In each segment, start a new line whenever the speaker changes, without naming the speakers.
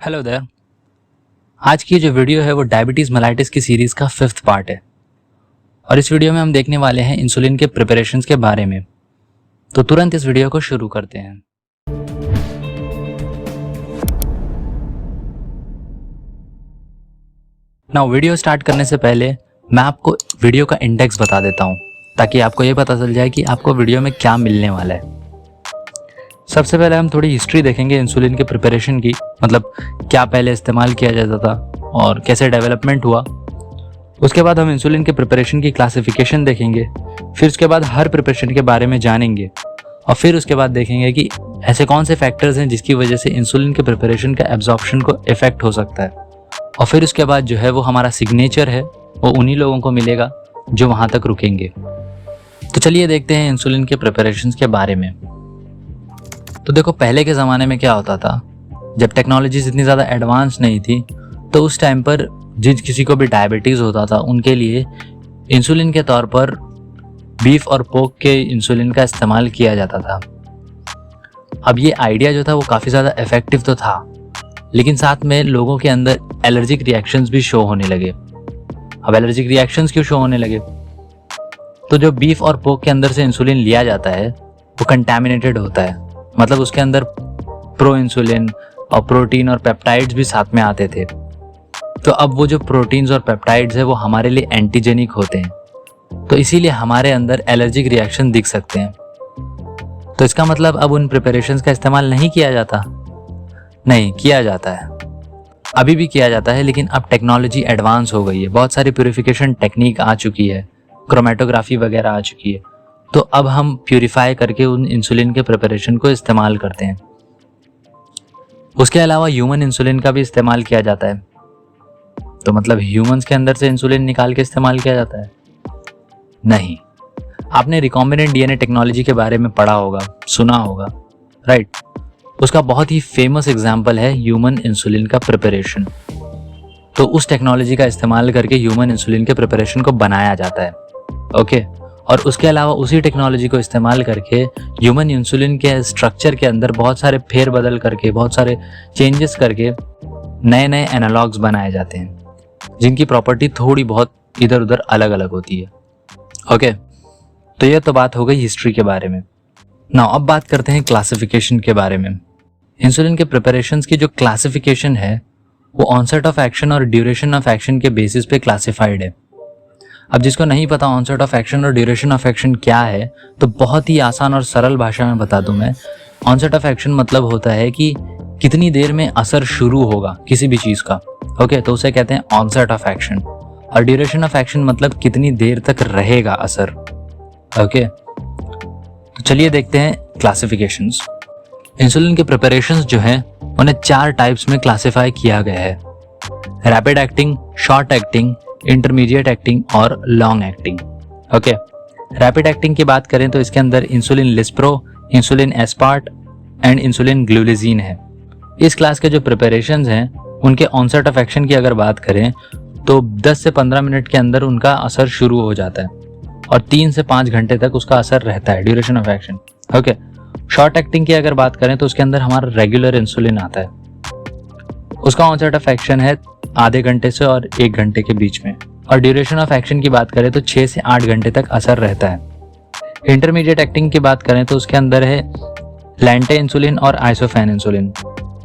Hello there. आज की जो वीडियो है वो डायबिटीज़ मेलाइटिस की सीरीज़ का 5th पार्ट है और इस वीडियो में हम देखने वाले हैं इंसुलिन के प्रिपरेशंस के बारे में। तो तुरंत इस वीडियो को शुरू करते हैं। नाउ वीडियो स्टार्ट करने से पहले मैं आपको वीडियो का इंडेक्स बता देता हूँ ताकि आपको ये पता चल जाए कि आपको वीडियो में क्या मिलने वाला है। सबसे पहले हम थोड़ी हिस्ट्री देखेंगे इंसुलिन के प्रिपरेशन की, मतलब क्या पहले इस्तेमाल किया जाता था और कैसे डेवलपमेंट हुआ। उसके बाद हम इंसुलिन के प्रिपरेशन की क्लासिफिकेशन देखेंगे, फिर उसके बाद हर प्रिपरेशन के बारे में जानेंगे और फिर उसके बाद देखेंगे कि ऐसे कौन से फैक्टर्स हैं जिसकी वजह से इंसुलिन के प्रिपरेशन का एब्जॉर्प्शन को इफेक्ट हो सकता है। और फिर उसके बाद जो है वो हमारा सिग्नेचर है वो उन्हीं लोगों को मिलेगा जो वहाँ तक रुकेंगे। तो चलिए देखते हैं इंसुलिन के प्रिपरेशंस के बारे में। तो देखो, पहले के ज़माने में क्या होता था, जब टेक्नोलॉजीज इतनी ज़्यादा एडवांस नहीं थी तो उस टाइम पर जिस किसी को भी डायबिटीज़ होता था उनके लिए इंसुलिन के तौर पर बीफ और पोर्क के इंसुलिन का इस्तेमाल किया जाता था। अब ये आइडिया जो था वो काफ़ी ज़्यादा इफेक्टिव तो था, लेकिन साथ में लोगों के अंदर एलर्जिक रिएक्शंस भी शो होने लगे। अब एलर्जिक रिएक्शंस क्यों शो होने लगे? तो जो बीफ और पोर्क के अंदर से इंसुलिन लिया जाता है वो कंटैमिनेटेड होता है, मतलब उसके अंदर प्रो इंसुलिन और प्रोटीन और पेप्टाइड्स भी साथ में आते थे। तो अब वो जो प्रोटीन्स और पेप्टाइड्स है वो हमारे लिए एंटीजेनिक होते हैं, तो इसीलिए हमारे अंदर एलर्जिक रिएक्शन दिख सकते हैं। तो इसका मतलब अब उन प्रिपरेशंस का इस्तेमाल नहीं किया जाता? नहीं, किया जाता है, अभी भी किया जाता है, लेकिन अब टेक्नोलॉजी एडवांस हो गई है, बहुत सारी प्यूरिफिकेशन टेक्निक आ चुकी है, क्रोमेटोग्राफी वगैरह आ चुकी है। तो अब हम प्यूरिफाई करके उन इंसुलिन के प्रिपरेशन को इस्तेमाल करते हैं। उसके अलावा ह्यूमन इंसुलिन का भी इस्तेमाल किया जाता है। तो मतलब ह्यूमंस के अंदर से इंसुलिन निकाल के इस्तेमाल किया जाता है? नहीं। आपने रिकॉम्बिनेंट डीएनए टेक्नोलॉजी के बारे में पढ़ा होगा, सुना होगा, राइट? उसका बहुत ही फेमस एग्जाम्पल है ह्यूमन इंसुलिन का प्रिपरेशन। तो उस टेक्नोलॉजी का इस्तेमाल करके ह्यूमन इंसुलिन के प्रिपरेशन को बनाया जाता है, ओके। और उसके अलावा उसी टेक्नोलॉजी को इस्तेमाल करके ह्यूमन इंसुलिन के स्ट्रक्चर के अंदर बहुत सारे फेरबदल करके, बहुत सारे चेंजेस करके नए नए एनालॉग्स बनाए जाते हैं जिनकी प्रॉपर्टी थोड़ी बहुत इधर उधर अलग अलग होती है, ओके। तो ये तो बात हो गई हिस्ट्री के बारे में। नाउ अब बात करते हैं क्लासिफिकेशन के बारे में। इंसुलिन के प्रिपरेशंस की जो क्लासिफिकेशन है वो ऑनसेट ऑफ एक्शन और ड्यूरेशन ऑफ एक्शन के बेसिस पे क्लासिफाइड है। अब जिसको नहीं पता ऑनसेट ऑफ एक्शन और ड्यूरेशन ऑफ एक्शन क्या है, तो बहुत ही आसान और सरल भाषा में बता दूं मैं। ऑनसेट ऑफ एक्शन मतलब होता है कि कितनी देर में असर शुरू होगा किसी भी चीज़ का, ओके, तो उसे कहते हैं ऑनसेट ऑफ एक्शन। और ड्यूरेशन ऑफ एक्शन मतलब कितनी देर तक रहेगा असर, ओके। तो चलिए देखते हैं क्लासिफिकेशंस। इंसुलिन के प्रिपरेशंस जो हैं उन्हें 4 टाइप्स में क्लासिफाई किया गया है: rapid acting, short acting, intermediate acting और long acting, okay. Rapid acting की बात करें तो इसके अंदर insulin lispro, insulin aspart and insulin glulisine है। इस क्लास के जो प्रिपरेशंस हैं उनके ऑनसेट ऑफ एक्शन की अगर बात करें तो 10 से 15 मिनट के अंदर उनका असर शुरू हो जाता है और 3 से 5 घंटे तक उसका असर रहता है, duration of action, okay. Short acting की अगर बात करें तो उसके अंदर हमारा रेगुलर इंसुलिन आता है, उसका ऑनसेट ऑफ एक्शन है आधे घंटे से और 1 घंटे के बीच में। और ड्यूरेशन ऑफ एक्शन की बात करें तो 6 से 8 घंटे तक असर रहता है। इंटरमीडिएट एक्टिंग की बात करें तो उसके अंदर है लैंटे इंसुलिन और आइसोफेन इंसुलिन।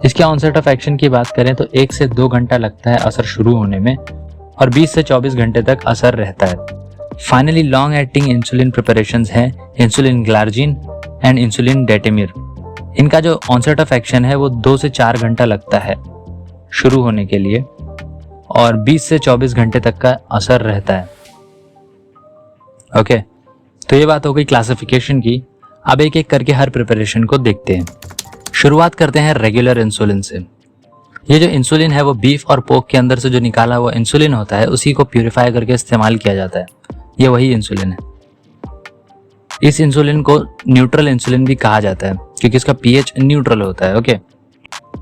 इसके ऑनसेट ऑफ एक्शन की बात करें तो 1 से 2 घंटा लगता है असर शुरू होने में और 20 से 24 घंटे तक असर रहता है। Finally long acting insulin preparations हैं इंसुलिन ग्लार्जिन एंड इंसुलिन डेटेमिर। इनका जो ऑनसेट ऑफ एक्शन है वो 2 से 4 घंटा लगता है शुरू होने के लिए और 20 से 24 घंटे तक का असर रहता है, ओके। तो ये बात हो गई क्लासिफिकेशन की। अब एक एक करके हर प्रिपरेशन को देखते हैं। शुरुआत करते हैं रेगुलर इंसुलिन से। ये जो इंसुलिन है वो बीफ और पोर्क के अंदर से जो निकाला हुआ इंसुलिन होता है उसी को प्यूरिफाई करके इस्तेमाल किया जाता है। ये वही इंसुलिन है। इस इंसुलिन को न्यूट्रल इंसुलिन भी कहा जाता है क्योंकि इसका पीएच न्यूट्रल होता है, ओके।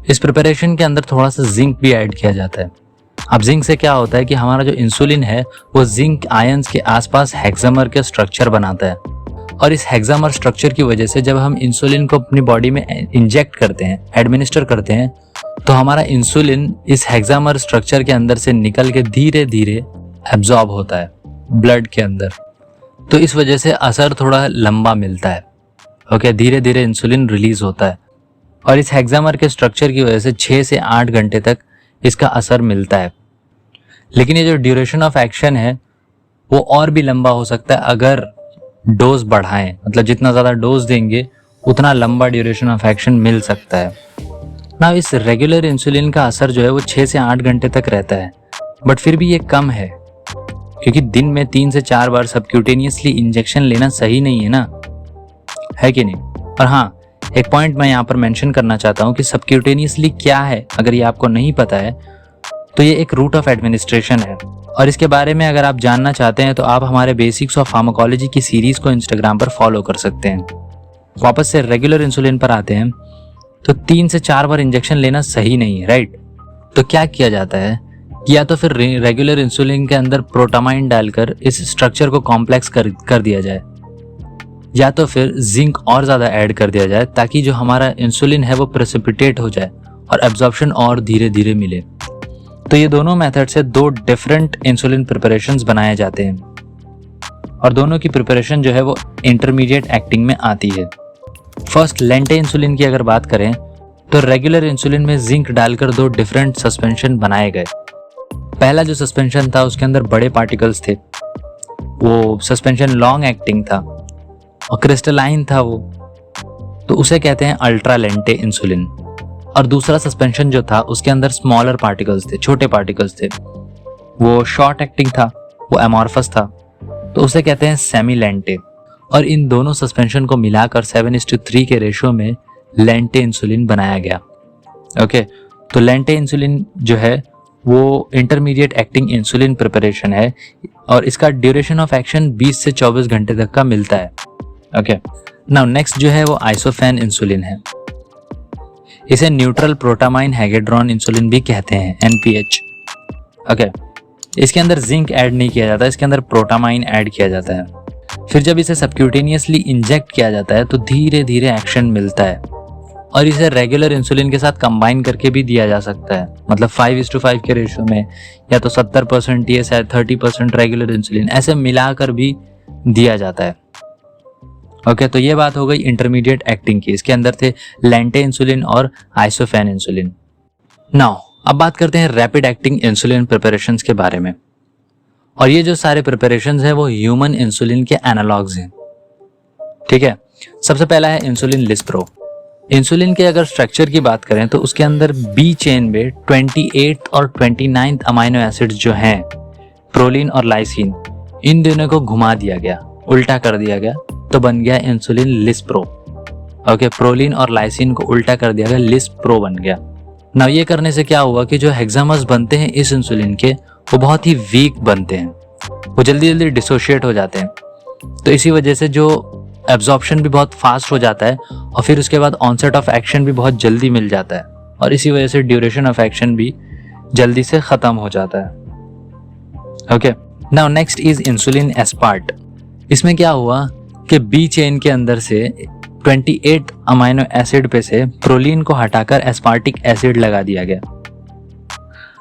इस प्रिपरेशन के अंदर थोड़ा सा जिंक भी ऐड किया जाता है। अब जिंक से क्या होता है कि हमारा जो इंसुलिन है वो जिंक आयंस के आसपास हेक्सामर के स्ट्रक्चर बनाता है और इस हेक्सामर स्ट्रक्चर की वजह से जब हम इंसुलिन को अपनी बॉडी में इंजेक्ट करते हैं, एडमिनिस्टर करते हैं, तो हमारा इंसुलिन इस हेक्सामर स्ट्रक्चर के अंदर से निकल के धीरे धीरे एब्जॉर्ब होता है ब्लड के अंदर। तो इस वजह से असर थोड़ा लंबा मिलता है। ओके, धीरे धीरे इंसुलिन रिलीज होता है और इस हेक्सामर के स्ट्रक्चर की वजह से 6 से 8 घंटे तक इसका असर मिलता है। लेकिन ये जो ड्यूरेशन ऑफ एक्शन है वो और भी लंबा हो सकता है अगर डोज बढ़ाएं, मतलब जितना ज़्यादा डोज देंगे उतना लंबा ड्यूरेशन ऑफ एक्शन मिल सकता है ना। इस रेगुलर इंसुलिन का असर जो है वो 6 से 8 घंटे तक रहता है, बट फिर भी ये कम है क्योंकि दिन में 3 से 4 बार सबक्यूटेनियसली इंजेक्शन लेना सही नहीं है ना, है कि नहीं। और हाँ, एक पॉइंट मैं यहाँ पर मेंशन करना चाहता हूँ कि सबक्यूटेनियसली क्या है, अगर ये आपको नहीं पता है तो ये एक रूट ऑफ एडमिनिस्ट्रेशन है। और इसके बारे में अगर आप जानना चाहते हैं तो आप हमारे बेसिक्स ऑफ फार्माकोलॉजी की सीरीज को इंस्टाग्राम पर फॉलो कर सकते हैं। वापस से रेगुलर इंसुलिन पर आते हैं तो 3 से 4 बार इंजेक्शन लेना सही नहीं है, राइट। तो क्या किया जाता है, या तो फिर रेगुलर इंसुलिन के अंदर प्रोटामाइन डालकर इस स्ट्रक्चर को कॉम्प्लेक्स कर दिया जाए, या तो फिर जिंक और ज़्यादा ऐड कर दिया जाए ताकि जो हमारा इंसुलिन है वो प्रेसिपिटेट हो जाए और एब्जॉर्प्शन और धीरे धीरे मिले। तो ये दोनों मेथड से 2 डिफरेंट इंसुलिन प्रिपरेशंस बनाए जाते हैं और दोनों की प्रिपरेशन जो है वो इंटरमीडिएट एक्टिंग में आती है। फर्स्ट लेंटे इंसुलिन की अगर बात करें तो रेगुलर इंसुलिन में जिंक डालकर 2 डिफरेंट सस्पेंशन बनाए गए। पहला जो सस्पेंशन था उसके अंदर बड़े पार्टिकल्स थे, वो सस्पेंशन लॉन्ग एक्टिंग था और क्रिस्टलाइन था वो, तो उसे कहते हैं अल्ट्रा लेंटे इंसुलिन। और दूसरा सस्पेंशन जो था उसके अंदर स्मॉलर पार्टिकल्स थे, छोटे पार्टिकल्स थे, वो शॉर्ट एक्टिंग था, वो एमॉर्फस था, तो उसे कहते हैं सेमी लेंटे। और इन दोनों सस्पेंशन को मिलाकर 7:3 के रेशियो में लेंटे इंसुलिन बनाया गया। ओके, तो लेंटे इंसुलिन जो है वो इंटरमीडिएट एक्टिंग इंसुलिन प्रिपरेशन है और इसका ड्यूरेशन ऑफ एक्शन 20 से 24 घंटे तक का मिलता है। ओके, नाउ नेक्स्ट जो है वो आइसोफेन इंसुलिन है। इसे न्यूट्रल प्रोटामाइन हैगेड्रॉन इंसुलिन भी कहते हैं, NPH। ओके, इसके अंदर जिंक ऐड नहीं किया जाता, इसके अंदर प्रोटामाइन ऐड किया जाता है। फिर जब इसे सबक्यूटेनियसली इंजेक्ट किया जाता है तो धीरे धीरे एक्शन मिलता है और इसे रेगुलर इंसुलिन के साथ कंबाइन करके भी दिया जा सकता है, मतलब 5:5 के रेशियो में, या तो 70% ये 30% रेगुलर इंसुलिन, ऐसे मिलाकर भी दिया जाता है। ओके, तो ये बात हो गई इंटरमीडिएट एक्टिंग की। इसके अंदर थे लेंटे इंसुलिन और आइसोफेन इंसुलिन। नाउ अब बात करते हैं रैपिड एक्टिंग इंसुलिन प्रिपरेशंस के बारे में। और ये जो सारे प्रिपरेशंस हैं वो ह्यूमन इंसुलिन के एनालॉग्स हैं, ठीक है। सबसे पहला है इंसुलिन लिस्प्रो। इंसुलिन के अगर स्ट्रक्चर की बात करें तो उसके अंदर बी चेन में 28th और 29th अमाइनो एसिड्स जो हैं, प्रोलीन और लाइसिन, इन दोनों को घुमा दिया गया, उल्टा कर दिया गया, तो बन गया इंसुलिन लिस्प्रो। ओके, प्रोलीन और लाइसिन को उल्टा कर दिया गया, लिस्प्रो बन गया। ना ये करने से क्या हुआ कि जो हेक्सामर्स बनते हैं इस इंसुलिन के वो बहुत ही वीक बनते हैं, वो जल्दी जल्दी डिसोशिएट हो जाते हैं। तो इसी वजह से जो एब्जॉर्प्शन भी बहुत फास्ट हो जाता है और फिर उसके बाद ऑनसेट ऑफ एक्शन भी बहुत जल्दी मिल जाता है और इसी वजह से ड्यूरेशन ऑफ एक्शन भी जल्दी से खत्म हो जाता है। Okay, now next is insulin aspart. इसमें क्या हुआ कि बी चेन के अंदर से 28 अमाइनो एसिड पे से प्रोलीन को हटाकर एस्पार्टिक एसिड लगा दिया गया।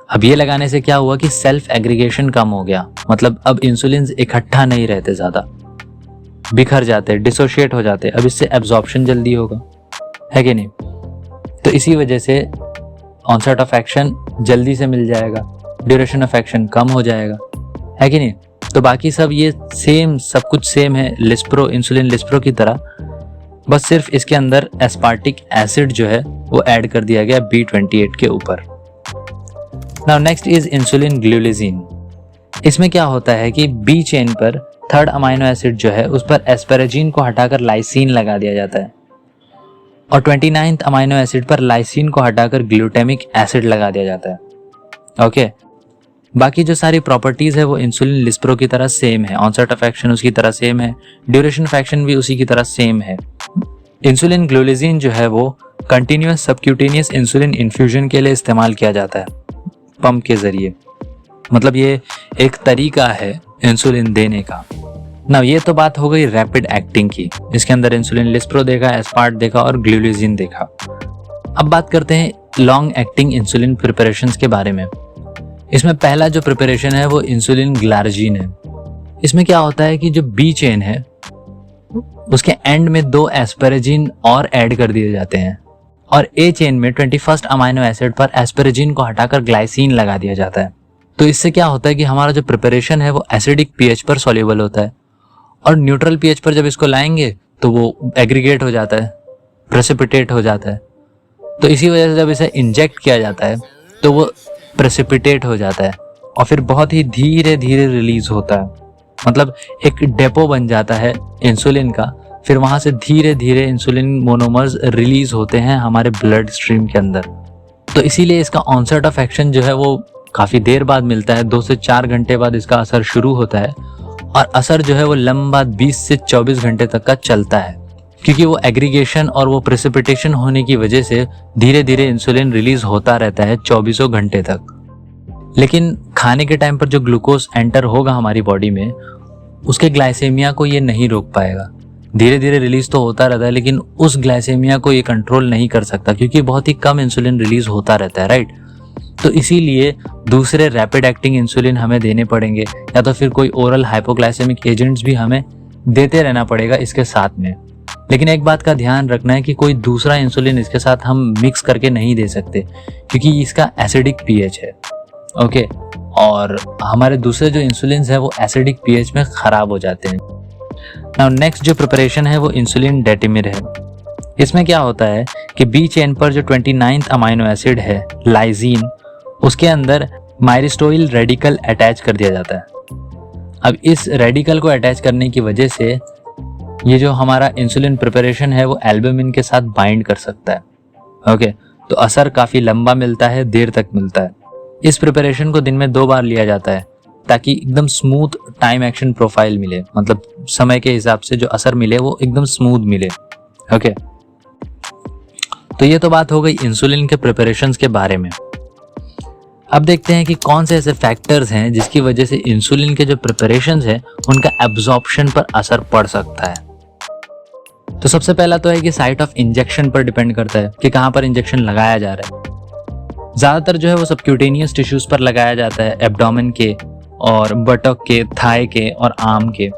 अब ये लगाने से क्या हुआ कि सेल्फ एग्रीगेशन कम हो गया, मतलब अब इंसुलिन इकट्ठा नहीं रहते, ज्यादा बिखर जाते, डिसोशिएट हो जाते। अब इससे एब्जॉर्प्शन जल्दी होगा, है कि नहीं। तो इसी वजह से ऑनसेट ऑफ एक्शन जल्दी से मिल जाएगा, ड्यूरेशन ऑफ एक्शन कम हो जाएगा, है कि नहीं। तो बाकी सब ये सेम, सब कुछ सेम है लिस्प्रो, इंसुलिन लिस्प्रो की तरह, बस सिर्फ इसके अंदर एस्पार्टिक एसिड जो है वो ऐड कर दिया गया B28 के ऊपर। Now next is insulin glulisine. इसमें क्या होता है कि बी चेन पर 3rd अमाइनो एसिड जो है उस पर एस्पेराजीन को हटाकर लाइसिन लगा दिया जाता है और 29th अमाइनो एसिड पर लाइसिन को हटाकर ग्लूटामिक एसिड लगा दिया जाता है। ओके, बाकी जो सारी प्रॉपर्टीज है वो इंसुलिन लिस्प्रो की तरह सेम है, ऑनसेट ऑफ एक्शन उसकी तरह सेम है, ड्यूरेशन ऑफ एक्शन भी उसी की तरह सेम है। इंसुलिन ग्लूलिजीन जो है वो कंटिन्यूअस सबक्यूटेनियस इंसुलिन इन्फ्यूजन के लिए इस्तेमाल किया जाता है, पंप के जरिए। मतलब ये एक तरीका है इंसुलिन देने का। ना ये तो बात हो गई रैपिड एक्टिंग की, इसके अंदर इंसुलिन लिस्प्रो देखा, एस्पार्ट देखा और ग्लूलिजीन देखा। अब बात करते हैं लॉन्ग एक्टिंग इंसुलिन प्रिपरेशंस के बारे में। इसमें पहला जो प्रिपरेशन है वो इंसुलिन ग्लार्जीन है। इसमें क्या होता है कि जो बी चेन है उसके एंड में 2 एस्पेरेजिन और ऐड कर दिए जाते हैं और ए चेन में 21st अमाइनो एसिड पर एस्पेरेजिन को हटाकर ग्लाइसिन लगा दिया जाता है। तो इससे क्या होता है कि हमारा जो प्रिपरेशन है वो एसिडिक पीएच पर सॉल्युबल होता है और न्यूट्रल पीएच पर जब इसको लाएंगे तो वो एग्रीगेट हो जाता है, प्रेसिपिटेट हो जाता है। तो इसी वजह से जब इसे इंजेक्ट किया जाता है तो वो प्रेसिपिटेट हो जाता है और फिर बहुत ही धीरे धीरे रिलीज होता है। मतलब एक डेपो बन जाता है इंसुलिन का, फिर वहां से धीरे धीरे इंसुलिन मोनोमर्स रिलीज होते हैं हमारे ब्लड स्ट्रीम के अंदर। तो इसीलिए इसका ऑनसेट ऑफ एक्शन जो है वो काफी देर बाद मिलता है, 2 से 4 घंटे बाद इसका असर शुरू होता है और असर जो है वो लंबा 20 से 24 घंटे तक का चलता है, क्योंकि वो एग्रीगेशन और वो प्रेसिपिटेशन होने की वजह से धीरे धीरे इंसुलिन रिलीज होता रहता है 24 घंटे तक। लेकिन खाने के टाइम पर जो ग्लूकोज एंटर होगा हमारी बॉडी में उसके ग्लाइसेमिया को ये नहीं रोक पाएगा। धीरे धीरे रिलीज तो होता रहता है लेकिन उस ग्लाइसेमिया को ये कंट्रोल नहीं कर सकता क्योंकि बहुत ही कम इंसुलिन रिलीज होता रहता है, राइट। तो इसीलिए दूसरे रैपिड एक्टिंग इंसुलिन हमें देने पड़ेंगे या तो फिर कोई ओरल हाइपोग्लाइसेमिक एजेंट्स भी हमें देते रहना पड़ेगा इसके साथ में। लेकिन एक बात का ध्यान रखना है कि कोई दूसरा इंसुलिन इसके साथ हम मिक्स करके नहीं दे सकते क्योंकि इसका एसिडिक पीएच है, ओके। और हमारे दूसरे जो इंसुलिन है वो एसिडिक पीएच में खराब हो जाते हैं। नाउ नेक्स्ट जो प्रिपरेशन है वो इंसुलिन डेटिमिर है। इसमें क्या होता है कि बी चेन पर जो 29th अमाइनो एसिड है लाइजीन, उसके अंदर माइरिस्टोइल रेडिकल अटैच कर दिया जाता है। अब इस रेडिकल को अटैच करने की वजह से ये जो हमारा इंसुलिन प्रिपरेशन है वो एल्बुमिन के साथ बाइंड कर सकता है, ओके। तो असर काफी लंबा मिलता है, देर तक मिलता है। इस प्रिपरेशन को दिन में 2 बार लिया जाता है ताकि एकदम स्मूथ टाइम एक्शन प्रोफाइल मिले, मतलब समय के हिसाब से जो असर मिले वो एकदम स्मूथ मिले, ओके। तो ये तो बात हो गई इंसुलिन के प्रिपरेशंस के बारे में। अब देखते हैं कि कौन से ऐसे फैक्टर्स हैं जिसकी वजह से इंसुलिन के जो प्रिपरेशंस हैं उनका एब्जॉर्प्शन पर असर पड़ सकता है। तो सबसे पहला तो है कि साइट ऑफ इंजेक्शन पर डिपेंड करता है कि कहाँ पर इंजेक्शन लगाया जा रहा है। ज्यादातर जो है वो सबक्यूटेनियस टिश्यूज पर लगाया जाता है, एब्डोमेन के और बटक के, थाई के और आर्म के,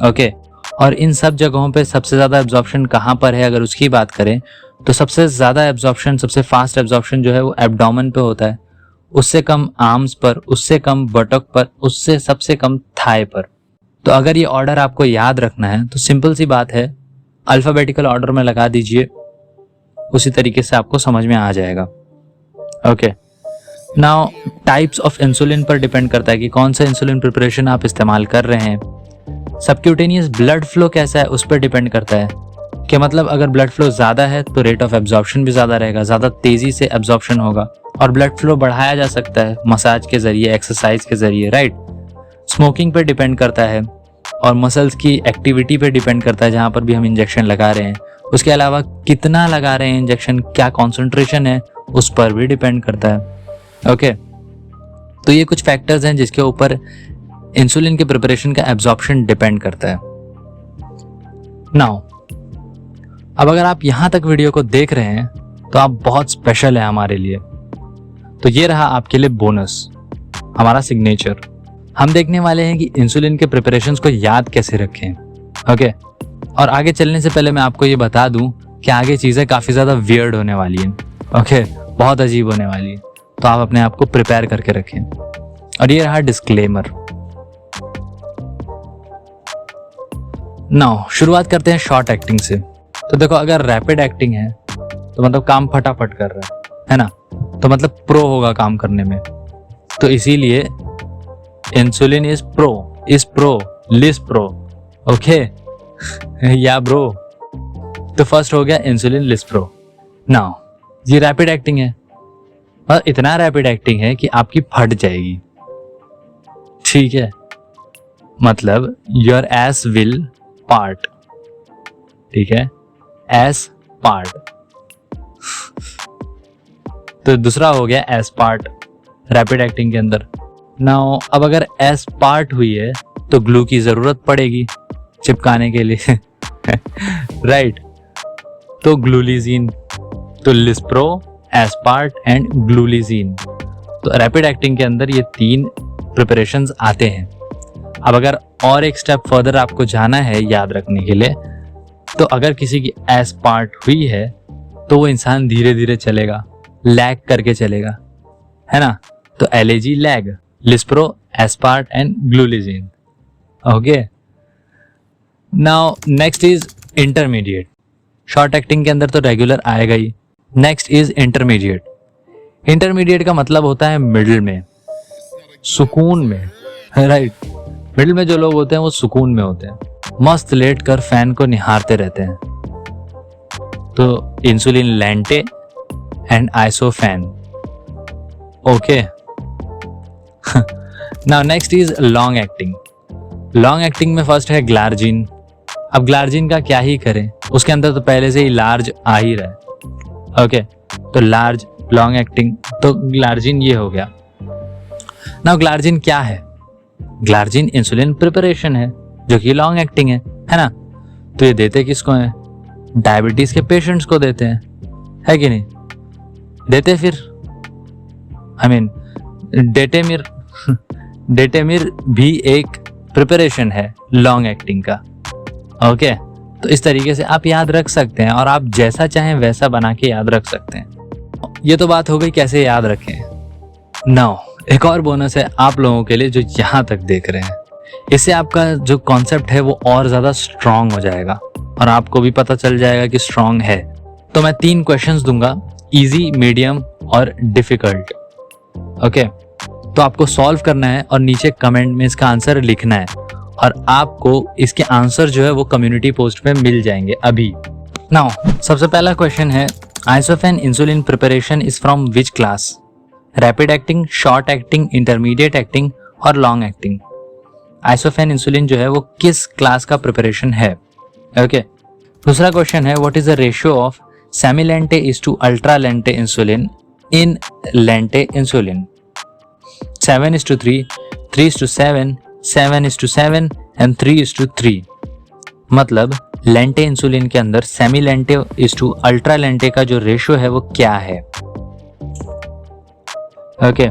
ओके। और इन सब जगहों पे सबसे ज्यादा एब्जॉर्प्शन कहाँ पर है अगर उसकी बात करें तो सबसे ज्यादा एब्जॉर्प्शन, सबसे फास्ट एब्जॉर्प्शन जो है वो एब्डोमेन पे होता है, उससे कम आर्म्स पर, उससे कम बटक पर, उससे सबसे कम थाई पर। तो अगर ये ऑर्डर आपको याद रखना है तो सिंपल सी बात है, अल्फाबेटिकल ऑर्डर में लगा दीजिए, उसी तरीके से आपको समझ में आ जाएगा, okay. Now types of insulin पर डिपेंड करता है कि कौन सा इंसुलिन प्रिपरेशन आप इस्तेमाल कर रहे हैं। सबक्यूटेनियस ब्लड फ्लो कैसा है उस पर डिपेंड करता है कि मतलब अगर ब्लड फ्लो ज्यादा है तो रेट ऑफ एब्जॉर्प्शन भी ज्यादा रहेगा, ज्यादा तेजी से एब्जॉर्प्शन होगा। और ब्लड फ्लो बढ़ाया जा सकता है मसाज के जरिए, एक्सरसाइज के जरिए, राइट। स्मोकिंग पे डिपेंड करता है और मसल्स की एक्टिविटी पे डिपेंड करता है जहां पर भी हम इंजेक्शन लगा रहे हैं। उसके अलावा कितना लगा रहे हैं इंजेक्शन, क्या कॉन्सेंट्रेशन है, उस पर भी डिपेंड करता है, ओके। तो ये कुछ फैक्टर्स हैं जिसके ऊपर इंसुलिन के प्रिपरेशन का एब्जॉर्प्शन डिपेंड करता है। नाउ अब अगर आप यहां तक वीडियो को देख रहे हैं तो आप बहुत स्पेशल है हमारे लिए। तो ये रहा आपके लिए बोनस, हमारा सिग्नेचर। हम देखने वाले हैं कि इंसुलिन के प्रिपरेशंस को याद कैसे रखें, ओके। और आगे चलने से पहले मैं आपको ये बता दूं कि आगे चीजें काफी ज्यादा वियर्ड होने वाली हैं, ओके, बहुत अजीब होने वाली है। तो आप अपने आप को प्रिपेयर करके रखें। और ये रहा डिस्क्लेमर। नाउ शुरुआत करते हैं शॉर्ट एक्टिंग से। तो देखो, अगर रैपिड एक्टिंग है तो मतलब काम फटाफट कर रहा है ना, तो मतलब प्रो होगा काम करने में। तो इसीलिए insulin is pro, lispro, okay या ब्रो। तो फर्स्ट हो गया इंसुलिन लिस प्रो। नाउ ये रैपिड एक्टिंग है और इतना रैपिड एक्टिंग है कि आपकी फट जाएगी, ठीक है। मतलब योर एस विल पार्ट, ठीक है, एस पार्ट। तो दूसरा हो गया एस पार्ट रैपिड एक्टिंग के अंदर। नाउ अब अगर एस पार्ट हुई है तो ग्लू की जरूरत पड़ेगी चिपकाने के लिए राइट। तो ग्लूलीजीन, तो लिस्प्रो एस्पार्ट एंड ग्लूलिजीन। तो रैपिड एक्टिंग के अंदर ये 3 प्रिपरेशंस आते हैं। अब अगर और एक स्टेप फर्दर आपको जाना है याद रखने के लिए, तो अगर किसी की एस्पार्ट हुई है तो वो इंसान धीरे धीरे चलेगा, लैग करके चलेगा, है ना। तो L A G lag, lispro, aspart and glulisine. Okay, now next is intermediate. Short acting के अंदर तो रेगुलर आएगा ही। Next is intermediate. इंटरमीडिएट का मतलब होता है मिडिल में, सुकून में, राइट। मिडिल में जो लोग होते हैं वो सुकून में होते हैं, मस्त लेट कर फैन को निहारते रहते हैं। तो insulin lente and isophane. Okay, now next is long acting. Long acting में फर्स्ट है ग्लार्जिन। अब ग्लार्जिन का क्या ही करें, उसके अंदर तो पहले से ही लार्ज आ ही रहा है। ओके, तो लार्ज, लॉन्ग एक्टिंग, तो ग्लार्जिन ये हो गया। नाउ ग्लार्जिन क्या है? ग्लार्जिन इंसुलिन प्रिपरेशन है जो कि लॉन्ग एक्टिंग है ना। तो ये देते किसको है? डायबिटीज के पेशेंट्स को देते हैं, है कि नहीं देते? फिर आई मीन डेटेमिर डेटेमिर भी एक प्रिपरेशन है लॉन्ग एक्टिंग का। ओके, तो इस तरीके से आप याद रख सकते हैं और आप जैसा चाहें वैसा बना के याद रख सकते हैं। ये तो बात हो गई कैसे याद रखें। नाउ एक और बोनस है आप लोगों के लिए जो यहाँ तक देख रहे हैं। इससे आपका जो कॉन्सेप्ट है वो और ज्यादा स्ट्रांग हो जाएगा और आपको भी पता चल जाएगा कि स्ट्रांग है। तो मैं 3 क्वेश्चंस दूंगा, इजी, मीडियम और डिफिकल्ट। ओके, तो आपको सॉल्व करना है और नीचे कमेंट में इसका आंसर लिखना है और आपको इसके आंसर जो है वो कम्युनिटी पोस्ट पे मिल जाएंगे अभी। नाउ सबसे पहला क्वेश्चन है, isophane insulin preparation is from which class? Rapid acting, short acting, intermediate acting और लॉन्ग एक्टिंग। आइसोफेन इंसुलिन जो है वो किस क्लास का प्रिपरेशन है? ओके, दूसरा क्वेश्चन है, what is the ratio of semi lente is to ultra lente insulin in lente insulin? 7:3, 3:7, 7:7 and 3:3। मतलब लेंटे इंसुलिन के अंदर semi lente is to ultra lente का जो रेशियो है वो क्या है? Okay,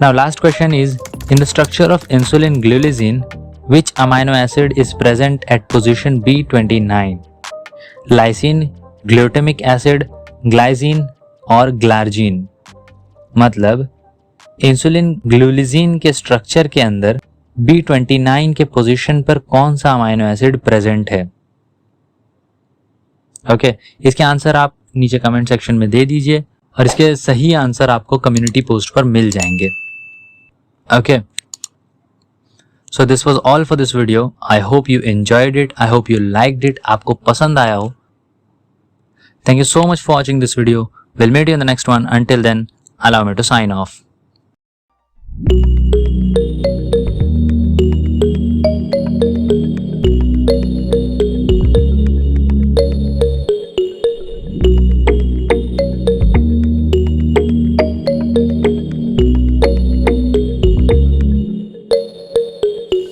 now last question is, in the structure of insulin glulisine which amino acid is present at position B29? Lysine, glutamic acid, glycine और glargine. मतलब insulin ग्लूलिजीन के structure के अंदर B29 के पोजीशन पर कौन सा अमाइनो एसिड प्रेजेंट है? ओके, इसके आंसर आप नीचे कमेंट सेक्शन में दे दीजिए और इसके सही आंसर आपको कम्युनिटी पोस्ट पर मिल जाएंगे। Okay, so this was all for this video. I hope you enjoyed it. I hope you liked it. आपको पसंद आया हो। Thank you so much for watching this video. We'll meet you in the next one. Until then, allow me to sign off.